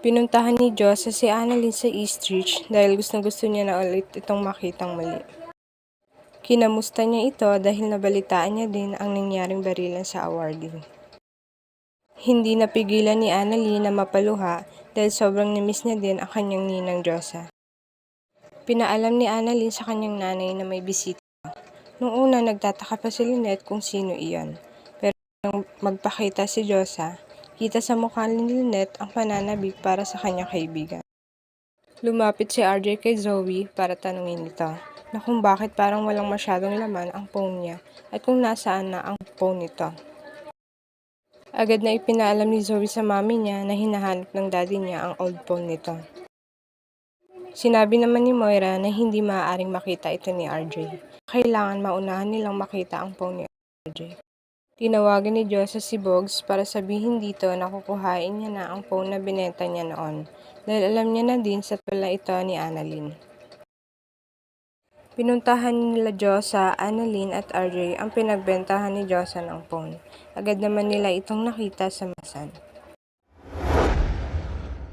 Pinuntahan ni Josa si Annalyn sa Eastridge dahil gustong-gusto niya na ulit itong makitang muli. Kinamusta niya ito dahil nabalitaan niya din ang nangyaring barilan sa awarding. Hindi napigilan ni Annalyn na mapaluha dahil sobrang namiss niya din ang kanyang ninang Josa. Pinaalam ni Annalyn sa kanyang nanay na may bisita. Noong una nagtataka pa si Lynette kung sino iyon. Pero nang magpakita si Josa, kita sa mukha ni Lynette ang pananabik para sa kanyang kaibigan. Lumapit si RJ kay Zoe para tanungin ito na kung bakit parang walang masyadong laman ang phone niya at kung nasaan na ang phone nito. Agad na ipinaalam ni Zoe sa mami niya na hinahanap ng daddy niya ang old phone nito. Sinabi naman ni Moira na hindi maaaring makita ito ni RJ. Kailangan maunahan nilang makita ang phone ni RJ. Tinawagan ni Josa si Boggs para sabihin dito na kukuhain niya na ang phone na binenta niya noon dahil alam niya na din sa pala ito ni Annalyn. Pinuntahan nila Josa, Annalyn at RJ ang pinagbentahan ni Josa ng phone. Agad naman nila itong nakita sa masan.